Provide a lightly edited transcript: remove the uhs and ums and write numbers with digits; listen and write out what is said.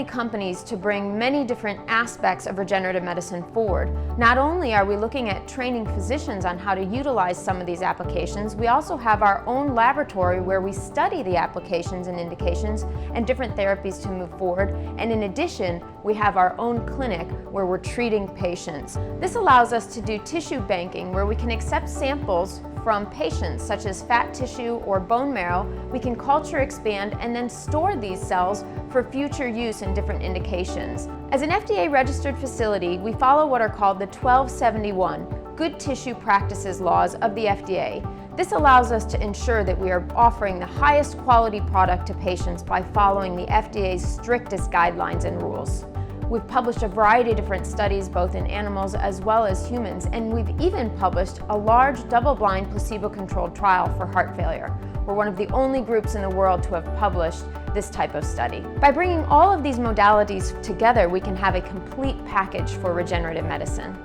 Companies to bring many different aspects of regenerative medicine forward. Not only are we looking at training physicians on how to utilize some of these applications, we also have our own laboratory where we study the applications and indications and different therapies to move forward. And in addition, we have our own clinic where we're treating patients. This allows us to do tissue banking, where we can accept samples from patients such as fat tissue or bone marrow. We can culture expand and then store these cells for future use in different indications. As an FDA registered facility, we follow what are called the 1271 Good Tissue Practices laws of the FDA. This allows us to ensure that we are offering the highest quality product to patients by following the FDA's strictest guidelines and rules. We've published a variety of different studies, both in animals as well as humans, and we've even published a large double-blind placebo-controlled trial for heart failure. We're one of the only groups in the world to have published this type of study. By bringing all of these modalities together, we can have a complete package for regenerative medicine.